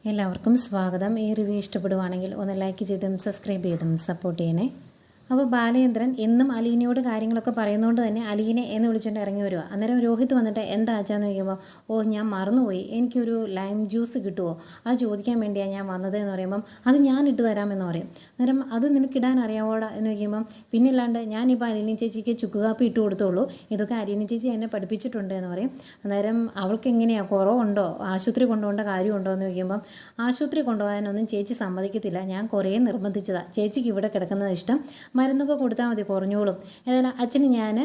എല്ലാവർക്കും സ്വാഗതം. ഈ റിവ്യൂ ഇഷ്ടപ്പെടുവാണെങ്കിൽ ഒന്ന് ലൈക്ക് ചെയ്തും സബ്സ്ക്രൈബ് ചെയ്തും സപ്പോർട്ട് ചെയ്യണേ. അപ്പോൾ ബാലചന്ദ്രൻ എന്നും അലീനയോട് കാര്യങ്ങളൊക്കെ പറയുന്നതുകൊണ്ട് തന്നെ അലീനെ എന്ന് വിളിച്ചുകൊണ്ട് ഇറങ്ങി വരിക. അന്നേരം രോഹിത് വന്നിട്ട് എന്താ ആച്ചാന്ന് ചോദിക്കുമ്പോൾ ഞാൻ മറന്നുപോയി, എനിക്കൊരു ലൈം ജ്യൂസ് കിട്ടുമോ, അത് ചോദിക്കാൻ വേണ്ടിയാണ് ഞാൻ വന്നത് എന്ന് പറയുമ്പം അത് ഞാൻ ഇട്ട് തരാമെന്ന് പറയും. അന്നേരം അത് നിനക്കിടാൻ അറിയാവോടാ എന്ന് ചോദിക്കുമ്പം പിന്നില്ലാണ്ട് ഞാനിപ്പോൾ അലീന ചേച്ചിക്ക് ചുക്ക് കാപ്പി ഇട്ട് കൊടുത്തോളൂ, ഇതൊക്കെ അലീന ചേച്ചി എന്നെ പഠിപ്പിച്ചിട്ടുണ്ട് എന്ന് പറയും. അന്നേരം അവൾക്ക് എങ്ങനെയാണ് കുറവുണ്ടോ, ആശുപത്രി കൊണ്ടുപോകേണ്ട കാര്യമുണ്ടോ എന്ന് ചോദിക്കുമ്പം ആശുപത്രി കൊണ്ടുപോകാനൊന്നും ചേച്ചി സമ്മതിക്കത്തില്ല, ഞാൻ കുറേ നിർബന്ധിച്ചതാണ്, ചേച്ചിക്ക് ഇവിടെ കിടക്കുന്നത് ഇഷ്ടം, മരുന്നൊക്കെ കൊടുത്താൽ മതി കുറഞ്ഞോളും, ഏതായാലും അച്ഛന് ഞാൻ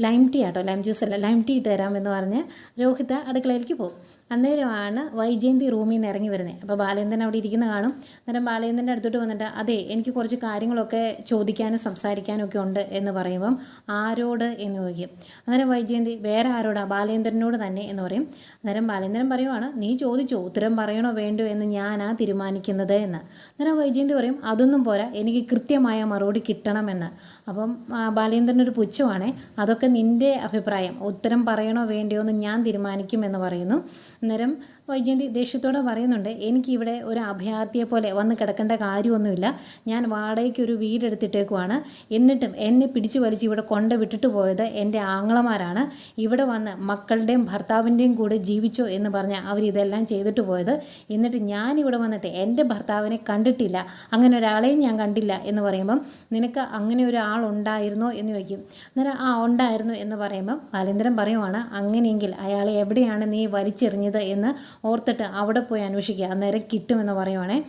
ലൈം ടീ ആട്ടോ, ലൈം ജ്യൂസ് അല്ല ലൈം ടീ ഇട്ട് തരാമെന്ന് പറഞ്ഞ് രോഹിത് അടുക്കളയിലേക്ക് പോകും. അന്നേരമാണ് വൈജയന്തി റൂമിൽ നിന്ന് ഇറങ്ങി വരുന്നത്. അപ്പോൾ ബാലേന്ദ്രൻ അവിടെ ഇരിക്കുന്ന കാണും. അന്നേരം ബാലേന്ദ്രൻ്റെ അടുത്തോട്ട് വന്നിട്ട് അതെ എനിക്ക് കുറച്ച് കാര്യങ്ങളൊക്കെ ചോദിക്കാനും സംസാരിക്കാനും ഒക്കെ ഉണ്ട് എന്ന് പറയുമ്പം ആരോട് എന്ന് ചോദിക്കും. അന്നേരം വൈജയന്തി വേറെ ആരോടാ, ബാലേന്ദ്രനോട് തന്നെ എന്ന് പറയും. അന്നേരം ബാലേന്ദ്രൻ പറയുവാണ് നീ ചോദിച്ചോ, ഉത്തരം പറയണോ വേണ്ടോ എന്ന് ഞാനാ തീരുമാനിക്കുന്നത് എന്ന്. അന്നേരം വൈജയന്തി പറയും അതൊന്നും പോരാ, എനിക്ക് കൃത്യമായ മറുപടി കിട്ടണമെന്ന്. അപ്പം ബാലേന്ദ്രനൊരു പുച്ഛമാണേ, അതൊക്കെ നിൻ്റെ അഭിപ്രായം, ഉത്തരം പറയണോ വേണ്ടയോ എന്ന് ഞാൻ തീരുമാനിക്കും എന്ന് പറയുന്നു. അന്നേരം വൈജയന്തി ദേഷ്യത്തോടെ പറയുന്നുണ്ട് എനിക്കിവിടെ ഒരു അഭയാർത്ഥിയെ പോലെ വന്ന് കിടക്കേണ്ട കാര്യമൊന്നുമില്ല, ഞാൻ വാടകയ്ക്ക് ഒരു വീടെടുത്തിട്ടേക്കുവാണ്, എന്നിട്ടും എന്നെ പിടിച്ചു വലിച്ച് ഇവിടെ കൊണ്ട് വിട്ടിട്ട് പോയത് എൻ്റെ ആങ്ങളമാരാണ്, ഇവിടെ വന്ന് മക്കളുടെയും ഭർത്താവിൻ്റെയും കൂടെ ജീവിച്ചോ എന്ന് പറഞ്ഞാൽ അവരിതെല്ലാം ചെയ്തിട്ട് പോയത്, എന്നിട്ട് ഞാനിവിടെ വന്നിട്ട് എൻ്റെ ഭർത്താവിനെ കണ്ടിട്ടില്ല, അങ്ങനെ ഒരാളെയും ഞാൻ കണ്ടില്ല എന്ന് പറയുമ്പം നിനക്ക് അങ്ങനെ ഒരാളുണ്ടായിരുന്നോ എന്ന് ചോദിക്കും. അന്നേരം ഉണ്ടായിരുന്നു എന്ന് പറയുമ്പം ബാലേന്ദ്രൻ പറയുവാണ് അങ്ങനെയെങ്കിൽ അയാളെ എവിടെയാണ് നീ വലിച്ചെറിഞ്ഞത് എന്ന് ഓർത്തിട്ട് അവിടെ പോയി അന്വേഷിക്കുക, അന്നേരം കിട്ടുമെന്ന് പറയുവാണേ.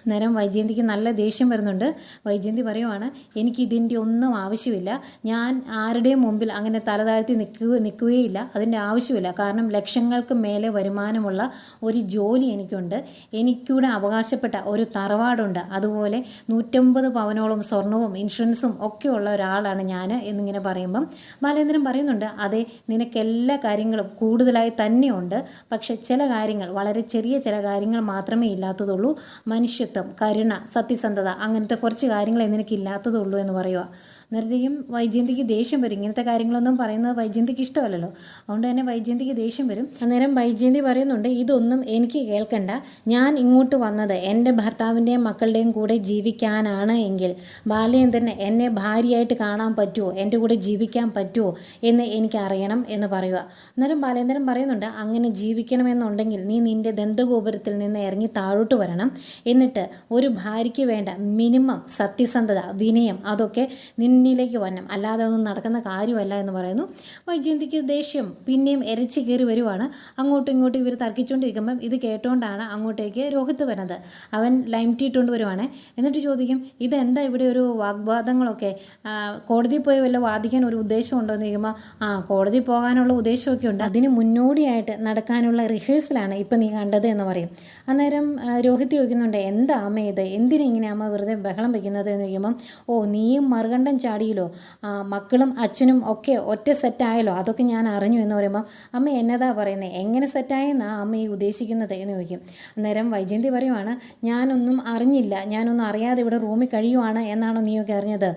അന്നേരം വൈജയന്തിക്ക് നല്ല ദേഷ്യം വരുന്നുണ്ട്. വൈജയന്തി പറയുവാണ് എനിക്കിതിൻ്റെ ഒന്നും ആവശ്യമില്ല, ഞാൻ ആരുടെയും മുമ്പിൽ അങ്ങനെ തലതാഴ്ത്തി നിൽക്കുകയില്ല, അതിൻ്റെ ആവശ്യമില്ല, കാരണം ലക്ഷങ്ങൾക്ക് മേലെ വരുമാനമുള്ള ഒരു ജോലി എനിക്കുണ്ട്, എനിക്കൂടെ അവകാശപ്പെട്ട ഒരു തറവാടുണ്ട്, അതുപോലെ 150 പവനോളം സ്വർണവും ഇൻഷുറൻസും ഒക്കെ ഉള്ള ഒരാളാണ് ഞാൻ എന്നിങ്ങനെ പറയുമ്പം ബാലേന്ദ്രൻ പറയുന്നുണ്ട് അതെ നിനക്കെല്ലാ കാര്യങ്ങളും കൂടുതലായി തന്നെയുണ്ട്, പക്ഷെ ചില കാര്യങ്ങൾ വളരെ ചെറിയ ചില കാര്യങ്ങൾ മാത്രമേ ഇല്ലാത്തതുള്ളൂ, മനുഷ്യ കരുണ, സത്യസന്ധത, അങ്ങനത്തെ കുറച്ച് കാര്യങ്ങൾ നിനക്കില്ലാത്തതുള്ളൂ എന്ന് പറയുക. അന്നേരത്തേക്കും വൈജയന്തിക്ക് ദേഷ്യം വരും, ഇങ്ങനത്തെ കാര്യങ്ങളൊന്നും പറയുന്നത് വൈജയന്തിക്ക് ഇഷ്ടമല്ലല്ലോ, അതുകൊണ്ട് തന്നെ വൈജയന്തിക്ക് ദേഷ്യം വരും. അന്നേരം വൈജയന്തി പറയുന്നുണ്ട് ഇതൊന്നും എനിക്ക് കേൾക്കണ്ട, ഞാൻ ഇങ്ങോട്ട് വന്നത് എൻ്റെ ഭർത്താവിൻ്റെയും മക്കളുടെയും കൂടെ ജീവിക്കാനാണ് എങ്കിൽ ബാലേന്ദ്രന് എന്നെ ഭാര്യയായിട്ട് കാണാൻ പറ്റുമോ, എൻ്റെ കൂടെ ജീവിക്കാൻ പറ്റുമോ എന്ന് എനിക്കറിയണം എന്ന് പറയുക. അന്നേരം ബാലേന്ദ്രൻ പറയുന്നുണ്ട് അങ്ങനെ ജീവിക്കണമെന്നുണ്ടെങ്കിൽ നീ നിൻ്റെ ദന്തഗോപുരത്തിൽ നിന്ന് ഇറങ്ങി താഴോട്ട് വരണം, എന്നിട്ട് ഒരു ഭാര്യയ്ക്ക് വേണ്ട മിനിമം സത്യസന്ധത, വിനയം അതൊക്കെ നിന്നിലേക്ക് വരണം, അല്ലാതെ ഒന്നും നടക്കുന്ന കാര്യമല്ല എന്ന് പറയുന്നു. വൈജയന്തിക്ക് ദേഷ്യം പിന്നെയും എരച്ച് കയറി വരുവാണ്. അങ്ങോട്ടും ഇങ്ങോട്ടും ഇവർ തർക്കിച്ചുകൊണ്ടിരിക്കുമ്പം ഇത് കേട്ടുകൊണ്ടാണ് അങ്ങോട്ടേക്ക് രോഹിത് വരുന്നത്. അവൻ ലൈം ടീ ഇട്ടുകൊണ്ട് വരുവാണ്. എന്നിട്ട് ചോദിക്കും ഇതെന്താ ഇവിടെ ഒരു വാഗ്വാദങ്ങളൊക്കെ, കോടതിയിൽ പോയി വല്ല വാദിക്കാൻ ഒരു ഉദ്ദേശമുണ്ടോ എന്ന് ചോദിക്കുമ്പോൾ കോടതി പോകാനുള്ള ഉദ്ദേശമൊക്കെ ഉണ്ട്, അതിന് മുന്നോടിയായിട്ട് നടക്കാനുള്ള റിഹേഴ്സലാണ് ഇപ്പം നീ കണ്ടത് എന്ന് പറയും. അന്നേരം രോഹിത് ചോദിക്കുന്നുണ്ട് എന്താ അമ്മ ഇത്, എന്തിനെങ്ങനെ അമ്മ വെറുതെ ബഹളം വയ്ക്കുന്നത് എന്ന് ചോദിക്കുമ്പം നീയും മറുകണ്ഠം ചാടിയല്ലോ, മക്കളും അച്ഛനും ഒക്കെ ഒറ്റ സെറ്റായല്ലോ, അതൊക്കെ ഞാൻ അറിഞ്ഞു എന്ന് പറയുമ്പോൾ അമ്മ എന്നതാ പറയുന്നത്, എങ്ങനെ സെറ്റായെന്നാണ് അമ്മ ഈ ഉദ്ദേശിക്കുന്നത് എന്ന് ചോദിക്കും. അന്നേരം വൈജയന്തി പറയുവാണ് ഞാനൊന്നും അറിഞ്ഞില്ല, ഞാനൊന്നും അറിയാതെ ഇവിടെ റൂമിൽ കഴിയുവാണ് എന്നാണോ നീയൊക്കെ അറിഞ്ഞത്,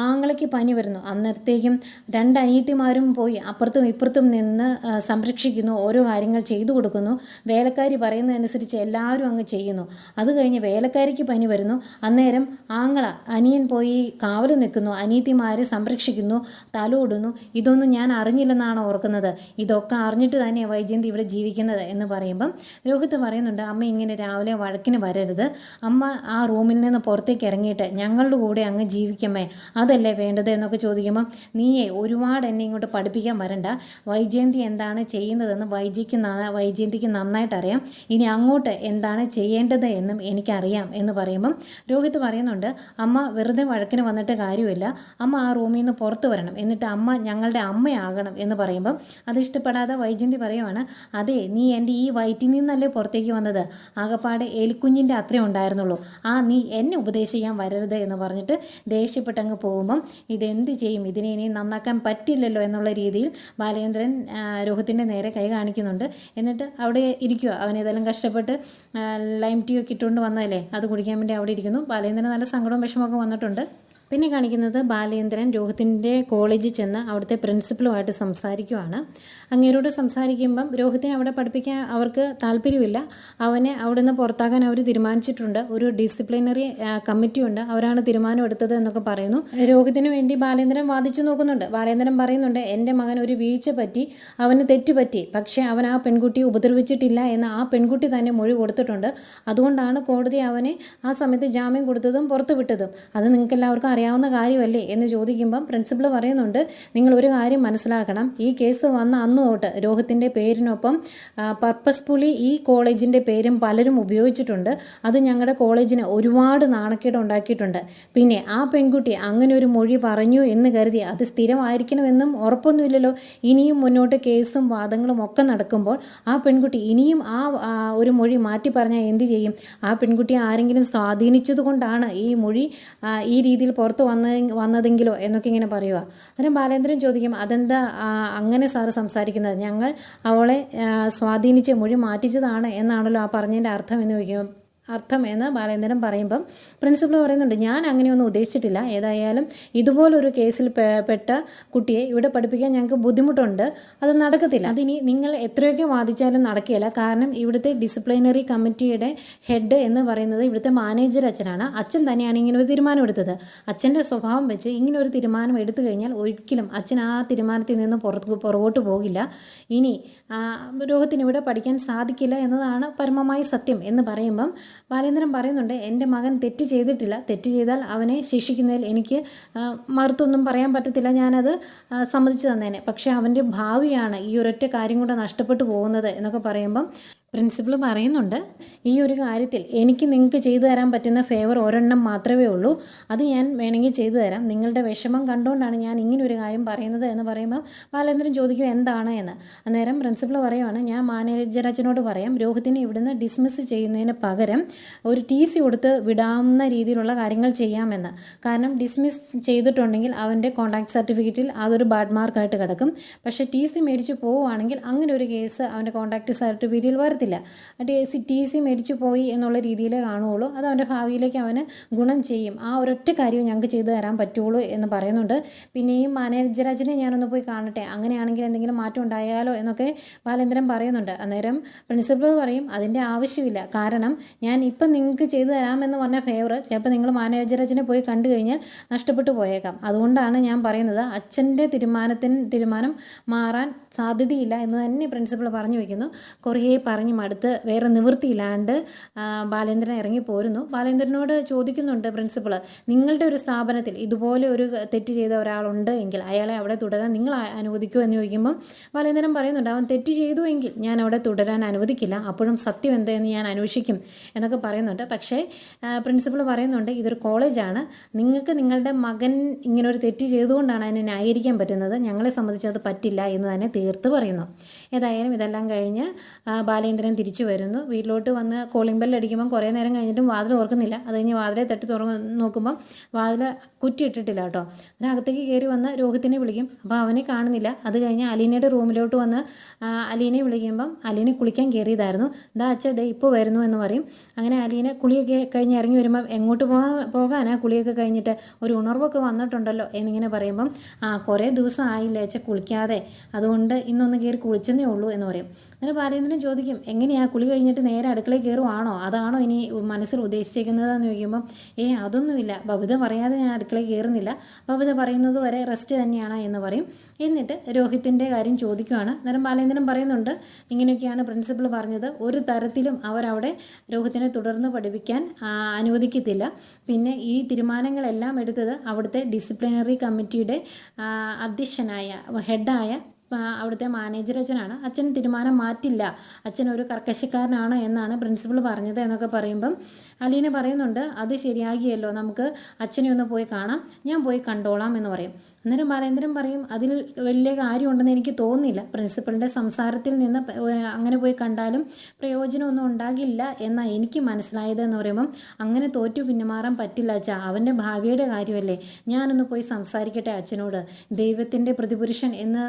ആങ്ങളയ്ക്ക് പനി വരുന്നു, അന്നേരത്തേക്കും 2 അനിയത്തിമാരും പോയി അപ്പുറത്തും ഇപ്പുറത്തും നിന്ന് സംരക്ഷിക്കുന്നു, ഓരോ കാര്യങ്ങൾ ചെയ്തു കൊടുക്കുന്നു, വേലക്കാരി പറയുന്നതനുസരിച്ച് എല്ലാവരും അങ്ങ് ചെയ്യുന്നു, അത് കഴിഞ്ഞ് വേലക്കാരിക്ക് പനി വരുന്നു, അന്നേരം അനിയൻ പോയി കാവൽ നിൽക്കുന്നു, അനിയത്തിമാരെ സംരക്ഷിക്കുന്നു, തലോടുന്നു, ഇതൊന്നും ഞാൻ അറിഞ്ഞില്ലെന്നാണ് ഓർക്കുന്നത്, ഇതൊക്കെ അറിഞ്ഞിട്ട് തന്നെ വൈജയന്തി ഇവിടെ ജീവിക്കുന്നത് എന്ന് പറയുമ്പം രോഹിത് പറയുന്നുണ്ട് അമ്മ ഇങ്ങനെ രാവിലെ വഴക്കിന് വരരുത്, അമ്മ ആ റൂമിൽ നിന്ന് പുറത്തേക്ക് ഇറങ്ങിയിട്ട് ഞങ്ങളുടെ കൂടെ അങ്ങ് ജീവിക്കമ്മേ, അതല്ലേ വേണ്ടത് എന്നൊക്കെ ചോദിക്കുമ്പം നീയേ ഒരുപാട് എന്നെ ഇങ്ങോട്ട് പഠിപ്പിക്കാൻ വരണ്ട, വൈജയന്തി എന്താണ് ചെയ്യുന്നതെന്ന് വൈജയന്തിക്ക് നന്നായിട്ട് അറിയാം, ഇനി അങ്ങോട്ട് എന്താണ് ചെയ്യേണ്ടത് എന്നും എനിക്കറിയാം എന്ന് പറയുമ്പം രോഹിത് പറയുന്നുണ്ട് അമ്മ വെറുതെ വഴക്കിന് വന്നിട്ട് കാര്യമില്ല, അമ്മ ആ റൂമിൽ നിന്ന് പുറത്ത് വരണം, എന്നിട്ട് അമ്മ ഞങ്ങളുടെ അമ്മയാകണം എന്ന് പറയുമ്പം അത് ഇഷ്ടപ്പെടാതെ വൈജയന്തി പറയുവാണ് അതെ നീ എൻ്റെ ഈ വയറ്റിൽ നിന്നല്ലേ പുറത്തേക്ക് വന്നത്, ആകപ്പാടെ എലിക്കുഞ്ഞിൻ്റെ അത്രേ ഉണ്ടായിരുന്നുള്ളൂ, നീ എന്നെ ഉപദേശിക്കാൻ വരരുത് എന്ന് പറഞ്ഞിട്ട് ദേഷ്യപ്പെട്ടങ്ങ് പോകുമ്പം ഇതെന്ത് ചെയ്യും, ഇതിനെ ഇനി നന്നാക്കാൻ പറ്റില്ലല്ലോ എന്നുള്ള രീതിയിൽ ബാലേന്ദ്രൻ രോഹിത്തിൻ്റെ നേരെ കൈ കാണിക്കുന്നുണ്ട്. എന്നിട്ട് അവിടെ ഇരിക്കുക, അവനേതെല്ലാം കഷ്ടപ്പെട്ട് ലൈം ടീ ഒക്കെ ഇട്ടുകൊണ്ട് വന്നതല്ലേ അത് കുടിക്കാൻ വേണ്ടി അവിടെ ഇരിക്കുന്നു. ബാലേന്ദ്രന് നല്ല സങ്കടവും വിഷമമൊക്കെ വന്നിട്ടുണ്ട്. പിന്നെ കാണിക്കുന്നത് ബാലേന്ദ്രൻ രോഹിത്തിൻ്റെ കോളേജിൽ ചെന്ന് അവിടുത്തെ പ്രിൻസിപ്പളുമായിട്ട് സംസാരിക്കുവാണ്. അങ്ങേരോട് സംസാരിക്കുമ്പം രോഹിത്തിനെ അവിടെ പഠിപ്പിക്കാൻ അവർക്ക് താല്പര്യമില്ല. അവനെ അവിടെ നിന്ന് പുറത്താക്കാൻ അവർ തീരുമാനിച്ചിട്ടുണ്ട്. ഒരു ഡിസിപ്ലിനറി കമ്മിറ്റി ഉണ്ട്, അവരാണ് തീരുമാനം എടുത്തത് എന്നൊക്കെ പറയുന്നു. രോഹിത്തിന് വേണ്ടി ബാലേന്ദ്രൻ വാദിച്ചു നോക്കുന്നുണ്ട്. ബാലേന്ദ്രൻ പറയുന്നുണ്ട്, എൻ്റെ മകൻ ഒരു വീഴ്ച പറ്റി, അവന് തെറ്റുപറ്റി, പക്ഷേ അവൻ ആ പെൺകുട്ടിയെ ഉപദ്രവിച്ചിട്ടില്ല എന്ന് ആ പെൺകുട്ടി തന്നെ മൊഴി കൊടുത്തിട്ടുണ്ട്. അതുകൊണ്ടാണ് കോടതി അവനെ ആ സമയത്ത് ജാമ്യം കൊടുത്തതും പുറത്തു വിട്ടതും. അത് നിങ്ങൾക്ക് എല്ലാവർക്കും അറിയാവുന്ന കാര്യമല്ലേ എന്ന് ചോദിക്കുമ്പം പ്രിൻസിപ്പൾ പറയുന്നുണ്ട്, നിങ്ങൾ ഒരു കാര്യം മനസ്സിലാക്കണം, ഈ കേസ് വന്ന അന്ന് തൊട്ട് രോഹിത്തിൻ്റെ പേരിനൊപ്പം പർപ്പസ്ഫുള്ളി ഈ കോളേജിൻ്റെ പേരും പലരും ഉപയോഗിച്ചിട്ടുണ്ട്. അത് ഞങ്ങളുടെ കോളേജിന് ഒരുപാട് നാണക്കേട് ഉണ്ടാക്കിയിട്ടുണ്ട്. പിന്നെ ആ പെൺകുട്ടി അങ്ങനെ ഒരു മൊഴി പറഞ്ഞു എന്ന് കരുതി അത് സ്ഥിരമായിരിക്കണമെന്നും ഉറപ്പൊന്നുമില്ലല്ലോ. ഇനിയും മുന്നോട്ട് കേസും വാദങ്ങളും ഒക്കെ നടക്കുമ്പോൾ ആ പെൺകുട്ടി ഇനിയും ഒരു മൊഴി മാറ്റി പറഞ്ഞാൽ എന്ത് ചെയ്യും? ആ പെൺകുട്ടിയെ ആരെങ്കിലും സ്വാധീനിച്ചത് കൊണ്ടാണ് ഈ മൊഴി ഈ രീതിയിൽ പുറത്ത് വന്നതെങ്കിലോ എന്നൊക്കെ ഇങ്ങനെ പറയുക. അന്നേരം ബാലേന്ദ്രൻ ചോദിക്കും, അതെന്താ അങ്ങനെ സാറ് സംസാരിക്കുന്നത്? ഞങ്ങൾ അവളെ സ്വാധീനിച്ച് മൊഴി മാറ്റിച്ചതാണ് എന്നാണല്ലോ ആ പറഞ്ഞതിൻ്റെ അർത്ഥം എന്ന് ചോദിക്കും. എന്ന് ബാലേന്ദ്രൻ പറയുമ്പം പ്രിൻസിപ്പൾ പറയുന്നുണ്ട്, ഞാൻ അങ്ങനെയൊന്നും ഉദ്ദേശിച്ചിട്ടില്ല. ഏതായാലും ഇതുപോലൊരു കേസിൽ പെട്ട കുട്ടിയെ ഇവിടെ പഠിപ്പിക്കാൻ ഞങ്ങൾക്ക് ബുദ്ധിമുട്ടുണ്ട്, അത് നടക്കത്തില്ല. അതിനി നിങ്ങൾ എത്രയൊക്കെ വാദിച്ചാലും നടക്കുകയില്ല. കാരണം ഇവിടുത്തെ ഡിസിപ്ലിനറി കമ്മിറ്റിയുടെ ഹെഡ് എന്ന് പറയുന്നത് ഇവിടുത്തെ മാനേജർ അച്ഛനാണ്. അച്ഛൻ തന്നെയാണ് ഇങ്ങനെ ഒരു തീരുമാനം എടുത്തത്. അച്ഛൻ്റെ സ്വഭാവം വെച്ച് ഇങ്ങനെ ഒരു തീരുമാനം എടുത്തു കഴിഞ്ഞാൽ ഒരിക്കലും അച്ഛൻ ആ തീരുമാനത്തിൽ നിന്ന് പുറകോട്ട് പോകില്ല. ഇനി രോഹിത്തിന് ഇവിടെ പഠിക്കാൻ സാധിക്കില്ല എന്നതാണ് പരമമായ സത്യം എന്ന് പറയുമ്പം ബാലേന്ദ്രൻ പറയുന്നുണ്ട്, എൻ്റെ മകൻ തെറ്റ് ചെയ്തിട്ടില്ല. തെറ്റ് ചെയ്താൽ അവനെ ശിക്ഷിക്കുന്നതിൽ എനിക്ക് മറുത്തൊന്നും പറയാൻ പറ്റത്തില്ല, ഞാനത് സമ്മതിച്ചു തന്നേനെ. പക്ഷേ അവൻ്റെ ഭാവിയാണ് ഈ ഒരൊറ്റ കാര്യം കൊണ്ട് നഷ്ടപ്പെട്ടു പോകുന്നത് എന്നൊക്കെ പറയുമ്പം പ്രിൻസിപ്പൾ പറയുന്നുണ്ട്, ഈ ഒരു കാര്യത്തിൽ എനിക്ക് നിങ്ങൾക്ക് ചെയ്തു തരാൻ പറ്റുന്ന ഫേവർ ഒരെണ്ണം മാത്രമേ ഉള്ളൂ. അത് ഞാൻ വേണമെങ്കിൽ ചെയ്തു തരാം. നിങ്ങളുടെ വിഷമം കണ്ടുകൊണ്ടാണ് ഞാൻ ഇങ്ങനെ ഒരു കാര്യം പറയുന്നത് എന്ന് പറയുമ്പോൾ ബാലേന്ദ്രൻ ചോദിക്കും എന്താണ് എന്ന്. അന്നേരം പ്രിൻസിപ്പൾ പറയുവാണ്, ഞാൻ മാനേജർ അച്ഛനോട് പറയാം, രോഹിത്തിനെ ഇവിടുന്ന് ഡിസ്മിസ് ചെയ്യുന്നതിന് പകരം ഒരു TC കൊടുത്ത് വിടാവുന്ന രീതിയിലുള്ള കാര്യങ്ങൾ ചെയ്യാമെന്ന്. കാരണം ഡിസ്മിസ് ചെയ്തിട്ടുണ്ടെങ്കിൽ അവൻ്റെ കോൺടാക്ട് സർട്ടിഫിക്കറ്റിൽ അതൊരു ബാഡ് മാർക്കായിട്ട് കിടക്കും. പക്ഷേ TC മേടിച്ച് പോവുകയാണെങ്കിൽ അങ്ങനെ ഒരു കേസ് അവൻ്റെ കോൺടാക്ട് സർട്ടിഫിക്കറ്റിൽ വരത്തില്ല. TC മേടിച്ചു പോയി എന്നുള്ള രീതിയിലേ കാണുകയുള്ളൂ. അത് അവൻ്റെ ഭാവിയിലേക്ക് അവന് ഗുണം ചെയ്യും. ആ ഒരൊറ്റ കാര്യവും ഞങ്ങൾക്ക് ചെയ്തു തരാൻ പറ്റുള്ളൂ എന്ന് പറയുന്നുണ്ട്. പിന്നെയും മാനേജരാജിനെ ഞാനൊന്ന് പോയി കാണട്ടെ, അങ്ങനെയാണെങ്കിൽ എന്തെങ്കിലും മാറ്റം ഉണ്ടായാലോ എന്നൊക്കെ ബാലേന്ദ്രൻ പറയുന്നുണ്ട്. അന്നേരം പ്രിൻസിപ്പൾ പറയും, അതിൻ്റെ ആവശ്യമില്ല. കാരണം ഞാൻ ഇപ്പം നിങ്ങൾക്ക് ചെയ്തു തരാമെന്ന് പറഞ്ഞ ഫേവർ ചിലപ്പോൾ നിങ്ങൾ മാനേജരാജിനെ പോയി കണ്ടു കഴിഞ്ഞാൽ നഷ്ടപ്പെട്ടു പോയേക്കാം. അതുകൊണ്ടാണ് ഞാൻ പറയുന്നത്, അച്ഛൻ്റെ തീരുമാനം മാറാൻ സാധ്യതയില്ല എന്ന് തന്നെ പ്രിൻസിപ്പൾ പറഞ്ഞു വയ്ക്കുന്നു. കുറേ പറഞ്ഞ് മടുത്ത് വേറെ നിവൃത്തിയില്ലാണ്ട് ബാലേന്ദ്രൻ ഇറങ്ങി പോരുന്നു. ബാലേന്ദ്രനോട് ചോദിക്കുന്നുണ്ട് പ്രിൻസിപ്പൾ, നിങ്ങളുടെ ഒരു സ്ഥാപനത്തിൽ ഇതുപോലെ ഒരു തെറ്റ് ചെയ്ത ഒരാളുണ്ട് എങ്കിൽ അയാളെ അവിടെ തുടരാൻ നിങ്ങൾ അനുവദിക്കുമോ എന്ന് ചോദിക്കുമ്പം ബാലേന്ദ്രൻ പറയുന്നുണ്ട്, അവൻ തെറ്റ് ചെയ്തു എങ്കിൽ ഞാൻ അവിടെ തുടരാൻ അനുവദിക്കില്ല, അപ്പോഴും സത്യം എന്തെന്ന് ഞാൻ അന്വേഷിക്കും എന്നൊക്കെ പറയുന്നുണ്ട്. പക്ഷേ പ്രിൻസിപ്പൾ പറയുന്നുണ്ട്, ഇതൊരു കോളേജാണ്, നിങ്ങൾക്ക് നിങ്ങളുടെ മകൻ ഇങ്ങനൊരു തെറ്റ് ചെയ്തുകൊണ്ടാണ് അതിനെ ന്യായീകരിക്കാൻ പറ്റുന്നത്, ഞങ്ങളെ സംബന്ധിച്ച് അത് പറ്റില്ല എന്ന് തന്നെ തീർത്ത് പറയുന്നു. ഏതായാലും ഇതെല്ലാം കഴിഞ്ഞ് ബാലേന്ദ്രൻ തിരിച്ചു വരുന്നു. വീട്ടിലോട്ട് വന്ന് കോളിംഗ് ബെൽ അടിക്കുമ്പം കുറേ നേരം കഴിഞ്ഞിട്ടും വാതിൽ ഓർക്കുന്നില്ല. അത് കഴിഞ്ഞ് വാതിലെ തട്ടി നോക്കുമ്പം വാതിൽ കുറ്റിയിട്ടിട്ടില്ല കേട്ടോ. അതിനകത്തേക്ക് കയറി വന്ന് രോഹിത്തിനെ വിളിക്കും. അപ്പോൾ അവനെ കാണുന്നില്ല. അത് കഴിഞ്ഞ് അലീനയുടെ റൂമിലോട്ട് വന്ന് അലീനെ വിളിക്കുമ്പം അലീനെ കുളിക്കാൻ കയറിയതായിരുന്നു. അച്ഛാ ദേ ഇപ്പോൾ വരുന്നു എന്ന് പറയും. അങ്ങനെ അലീനെ കുളിയൊക്കെ കഴിഞ്ഞ് ഇറങ്ങി വരുമ്പം എങ്ങോട്ട് പോകാനാ കുളിയൊക്കെ കഴിഞ്ഞിട്ട് ഒരു ഉണർവൊക്കെ വന്നിട്ടുണ്ടല്ലോ എന്നിങ്ങനെ പറയുമ്പം കുറേ ദിവസം ആയില്ലേ അച്ഛാ കുളിക്കാതെ, അതുകൊണ്ട് ഇന്നൊന്ന് കയറി കുളിച്ചെന്നേ ഉള്ളൂ എന്ന് പറയും. അങ്ങനെ ബാലേന്ദ്രൻ ചോദിക്കും, എങ്ങനെയാ കുളി കഴിഞ്ഞിട്ട് നേരെ അടുക്കളയിൽ കയറുവാണോ, അതാണോ ഇനി മനസ്സിൽ ഉദ്ദേശിച്ചിരിക്കുന്നതെന്ന് ചോദിക്കുമ്പം അതൊന്നുമില്ല, ബബിത പറയാതെ ഞാൻ അടുക്കളയിൽ കയറുന്നില്ല, ബബിത പറയുന്നത് വരെ റെസ്റ്റ് തന്നെയാണ് എന്ന് പറയും. എന്നിട്ട് രോഹിത്തിൻ്റെ കാര്യം ചോദിക്കുകയാണ്. അന്നേരം ബാലേന്ദ്രൻ പറയുന്നുണ്ട്, ഇങ്ങനെയൊക്കെയാണ് പ്രിൻസിപ്പൾ പറഞ്ഞത്, ഒരു തരത്തിലും അവരവിടെ രോഹിത്തിനെ തുടർന്ന് പഠിപ്പിക്കാൻ അനുവദിക്കത്തില്ല. പിന്നെ ഈ തീരുമാനങ്ങളെല്ലാം എടുത്തത് അവിടുത്തെ ഡിസിപ്ലിനറി കമ്മിറ്റിയുടെ അധ്യക്ഷനായ ഹെഡായ അവിടുത്തെ മാനേജർ അച്ഛനാണ്. അച്ഛൻ തീരുമാനം മാറ്റില്ല, അച്ഛൻ ഒരു കർക്കശക്കാരനാണ് എന്നാണ് പ്രിൻസിപ്പൾ പറഞ്ഞത് എന്നൊക്കെ പറയുമ്പം അലീന പറയുന്നുണ്ട്, അത് ശരിയാകിയല്ലോ, നമുക്ക് അച്ഛനെ ഒന്ന് പോയി കാണാം, ഞാൻ പോയി കണ്ടോളാം എന്ന് പറയും. അന്നേരം ബാലേന്ദ്രൻ പറയും, അതിൽ വലിയ കാര്യമുണ്ടെന്ന് എനിക്ക് തോന്നുന്നില്ല, പ്രിൻസിപ്പളിൻ്റെ സംസാരത്തിൽ നിന്ന് അങ്ങനെ പോയി കണ്ടാലും പ്രയോജനമൊന്നും ഉണ്ടാകില്ല എന്നാണ് എനിക്ക് മനസ്സിലായത് എന്ന് പറയുമ്പം അങ്ങനെ തോറ്റു പിന്മാറാൻ പറ്റില്ല അച്ഛാ, അവൻ്റെ ഭാവിയുടെ കാര്യമല്ലേ, ഞാനൊന്ന് പോയി സംസാരിക്കട്ടെ അച്ഛനോട്, ദൈവത്തിൻ്റെ പ്രതിപുരുഷൻ എന്ന്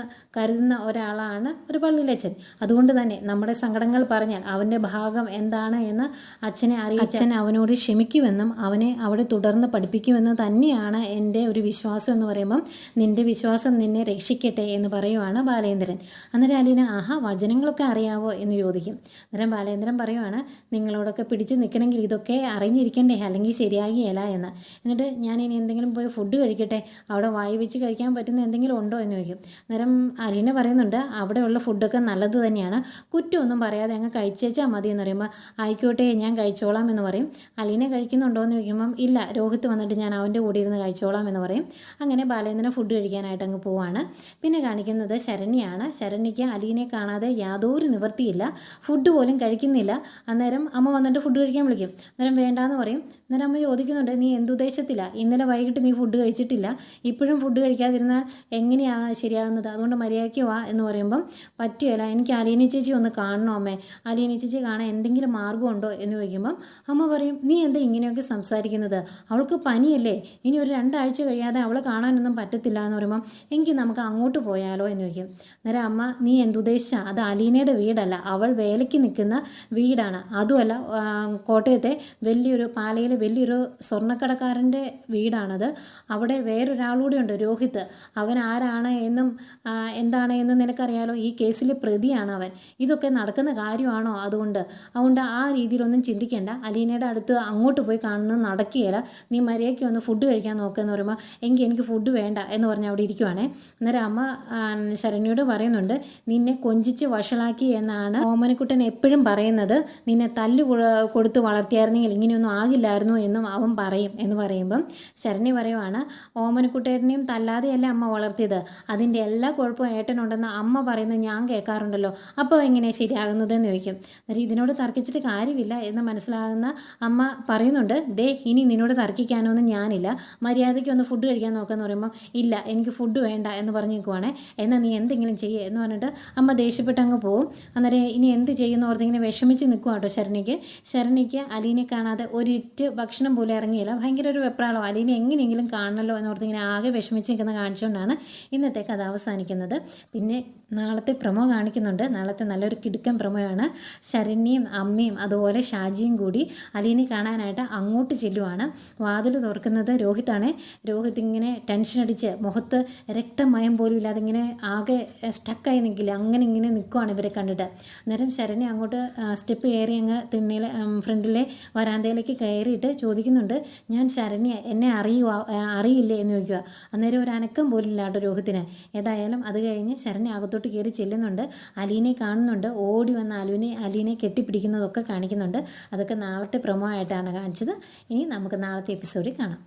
കരുതുന്ന ഒരാളാണ് ഒരു പള്ളിയിലച്ഛൻ. അതുകൊണ്ട് തന്നെ നമ്മുടെ സങ്കടങ്ങൾ പറഞ്ഞാൽ അവൻ്റെ ഭാഗം എന്താണ് എന്ന് അച്ഛനെ അറിയിച്ച് അച്ഛൻ അവനോട് ക്ഷമിക്കുമെന്നും അവനെ അവിടെ തുടർന്ന് പഠിപ്പിക്കുമെന്നും തന്നെയാണ് എൻ്റെ ഒരു വിശ്വാസം എന്ന് പറയുമ്പം നിൻ്റെ വിശ്വാസം നിന്നെ രക്ഷിക്കട്ടെ എന്ന് പറയുവാണ് ബാലേന്ദ്രൻ. അന്നേരം അലീന വചനങ്ങളൊക്കെ അറിയാവോ എന്ന് ചോദിക്കും. അന്നേരം ബാലേന്ദ്രൻ പറയുവാണ് നിങ്ങളോടൊക്കെ പിടിച്ച് നിൽക്കണമെങ്കിൽ ഇതൊക്കെ അറിഞ്ഞിരിക്കണ്ടേ, അല്ലെങ്കിൽ ശരിയാകിയല്ല എന്ന്. എന്നിട്ട് ഞാൻ ഇനി എന്തെങ്കിലും പോയി ഫുഡ് കഴിക്കട്ടെ, അവിടെ വായി വെച്ച് കഴിക്കാൻ പറ്റുന്ന എന്തെങ്കിലും ഉണ്ടോ എന്ന് ചോദിക്കും. അന്നേരം അലീന പറയുന്നുണ്ട് അവിടെയുള്ള ഫുഡൊക്കെ നല്ലത് തന്നെയാണ്, കുറ്റമൊന്നും പറയാതെ അങ്ങ് കഴിച്ചേച്ചാൽ മതി എന്ന് പറയുമ്പോൾ ആയിക്കോട്ടെ ഞാൻ കഴിച്ചോളാം എന്ന് പറയും. അലീന കഴിക്കുന്നുണ്ടോ എന്ന് ചോദിക്കുമ്പം ഇല്ല, രോഹിത്ത് വന്നിട്ട് ഞാൻ അവൻ്റെ കൂടെ ഇരുന്ന് കഴിച്ചോളാം എന്ന് പറയും. അങ്ങനെ ബാലേന്ദ്രൻ ഫുഡ് കഴിക്കാനായിട്ട് അങ്ങ് പോവാണ്. പിന്നെ കാണിക്കുന്നത് ശരണ്യാണ്. ശരണ്യയ്ക്ക് അലീനെ കാണാതെ യാതൊരു നിവൃത്തിയില്ല, ഫുഡ് പോലും കഴിക്കുന്നില്ല. അന്നേരം അമ്മ വന്നിട്ട് ഫുഡ് കഴിക്കാൻ വിളിക്കും. അന്നേരം വേണ്ടാന്ന് പറയും. അന്നേരം അമ്മ ചോദിക്കുന്നുണ്ട് നീ എന്തുദ്ദേശത്തില്ല, ഇന്നലെ വൈകിട്ട് നീ ഫുഡ് കഴിച്ചിട്ടില്ല, ഇപ്പോഴും ഫുഡ് കഴിക്കാതിരുന്നാൽ എങ്ങനെയാണ് ശരിയാകുന്നത്, അതുകൊണ്ട് മര്യാദയ്ക്ക് വാ എന്ന് പറയുമ്പം പറ്റുകയില്ല, എനിക്ക് അലീന ചേച്ചി ഒന്ന് കാണണോ അമ്മേ, അലീന ചേച്ചി കാണാൻ എന്തെങ്കിലും മാർഗ്ഗമുണ്ടോ എന്ന് ചോദിക്കുമ്പം അമ്മ പറയും നീ എന്താ ഇങ്ങനെയൊക്കെ സംസാരിക്കുന്നത്, അവൾക്ക് പനിയല്ലേ, ഇനി ഒരു 2 ആഴ്ച കഴിയാതെ അവളെ കാണാനൊന്നും പറ്റത്തില്ല എന്ന് പറയുമ്പം എങ്കിൽ നമുക്ക് അങ്ങോട്ട് പോയാലോ എന്ന് ചോദിക്കും. അന്നേരം അമ്മ നീ എന്തുദ്ദേശിച്ചാൽ അത് അലീനയുടെ വീടല്ല, അവൾ വേലയ്ക്ക് നിൽക്കുന്ന വീടാണ്, അതുമല്ല കോട്ടയത്തെ പാലയിലെ വലിയൊരു സ്വർണ്ണക്കടക്കാരൻ്റെ വീടാണത്, അവിടെ വേറൊരാളൂടെ ഉണ്ട് രോഹിത്ത്, അവൻ ആരാണ് എന്നും എന്താണ് എന്നും നിനക്കറിയാലോ, ഈ കേസിൽ പ്രതിയാണ് അവൻ, ഇതൊക്കെ നടക്കുന്ന കാര്യമാണോ, അതുകൊണ്ട് ആ രീതിയിലൊന്നും ചിന്തിക്കേണ്ട, അലീനയുടെ അടുത്ത് അങ്ങോട്ട് പോയി കാണുന്നത് നടക്കുകയില്ല, നീ മര്യാദയ്ക്ക് വന്ന് ഫുഡ് കഴിക്കാൻ നോക്കുകയെന്ന് പറയുമ്പോൾ എനിക്ക് ഫുഡ് വേണ്ട എന്ന് പറഞ്ഞ് അവിടെ ഇരിക്കുവാണേ. അന്നേരം അമ്മ ശരണ്യോട് പറയുന്നുണ്ട് നിന്നെ കൊഞ്ചിച്ച് വഷളാക്കി എന്നാണ് ഓമനക്കുട്ടൻ എപ്പോഴും പറയുന്നത്, നിന്നെ തല്ല് കൊടുത്ത് വളർത്തിയായിരുന്നെങ്കിൽ ഇങ്ങനെയൊന്നും ആകില്ലായിരുന്നു എന്നും അവൻ പറയും എന്ന് പറയുമ്പം ശരണ്യ പറയുവാണ് ഓമനക്കുട്ടനെയും തല്ലാതെയല്ല അമ്മ വളർത്തിയത്, അതിൻ്റെ എല്ലാ കുഴപ്പവും ഏട്ടനുണ്ടെന്ന് അമ്മ പറയുന്നത് ഞാൻ കേൾക്കാറുണ്ടല്ലോ, അപ്പോൾ എങ്ങനെയാണ് ശരിയാകുന്നതെന്ന് ചോദിക്കും. അന്നേരം ഇതിനോട് തർക്കിച്ചിട്ട് കാര്യമില്ല എന്ന് മനസ്സിലാകുന്ന അമ്മ പറയുന്നുണ്ട് ദേ ഇനി നിന്നോട് തർക്കിക്കാനൊന്നും ഞാനില്ല, മര്യാദയ്ക്ക് ഒന്ന് ഫുഡ് കഴിക്കാൻ നോക്കാമെന്ന് പറയുമ്പോൾ ഇല്ല എനിക്ക് ഫുഡ് വേണ്ട എന്ന് പറഞ്ഞ് നിൽക്കുവാണേ, എന്നാൽ നീ എന്തെങ്കിലും ചെയ്യേ എന്ന് പറഞ്ഞിട്ട് അമ്മ ദേഷ്യപ്പെട്ട് അങ്ങ് പോവും. അന്നേരം ഇനി എന്ത് ചെയ്യുന്ന ഓർത്തിങ്ങനെ വിഷമിച്ച് നിൽക്കുക കേട്ടോ ശരണ്യയ്ക്ക് അലീനെ കാണാതെ ഒരിറ്റ് ഭക്ഷണം പോലും ഇറങ്ങിയില്ല, ഭയങ്കര ഒരു വെപ്രാളോ, അലീനെ എങ്ങനെയെങ്കിലും കാണണമല്ലോ എന്നോർത്തിങ്ങനെ ആകെ വിഷമിച്ച് നിൽക്കുന്ന കാണിച്ചുകൊണ്ടാണ് ഇന്നത്തെ കഥ അവസാനിക്കുന്നത്. പിന്നെ നാളത്തെ പ്രൊമോ കാണിക്കുന്നുണ്ട്, നാളത്തെ നല്ലൊരു കിടുക്കൻ പ്രൊമോയാണ്. ശരണ്യയും അമ്മയും അതുപോലെ ഷാജിയും കൂടി അലീനെ കാണാനായിട്ട് അങ്ങോട്ട് ചെല്ലുവാണ്. വാതിൽ തുറക്കുന്നത് രോഹിത്താണ്. രോഹിത് ഇങ്ങനെ ടെൻഷൻ അടിച്ച് മുഖത്ത് രക്തമയം പോലും ഇല്ലാതെ ഇങ്ങനെ ആകെ സ്റ്റക്കായി നിൽക്കില്ല, അങ്ങനെ ഇങ്ങനെ നിൽക്കുവാണ് ഇവരെ കണ്ടിട്ട്. അന്നേരം ശരണ്യ അങ്ങോട്ട് സ്റ്റെപ്പ് കയറി അങ്ങ് ഫ്രണ്ടിലെ വരാന്തയിലേക്ക് കയറിയിട്ട് ചോദിക്കുന്നുണ്ട് ഞാൻ ശരണ്യ, എന്നെ അറിയില്ലേ എന്ന് ചോദിക്കുക. അന്നേരം ഒരു അനക്കം പോലും ഇല്ല കേട്ടോ രോഹിത്തിന്. ഏതായാലും അത് കഴിഞ്ഞ് ശരണ്യ അകത്തോട്ട് കയറി ചെല്ലുന്നുണ്ട്, അലീനെ കാണുന്നുണ്ട്, ഓടി വന്ന അലീനെ കെട്ടിപ്പിടിക്കുന്നതൊക്കെ കാണിക്കുന്നുണ്ട്. അതൊക്കെ നാളത്തെ പ്രൊമോ ആയിട്ടാണ് കാണിച്ചത്. ഇനി നമുക്ക് നാളത്തെ എപ്പിസോഡിൽ കാണാം.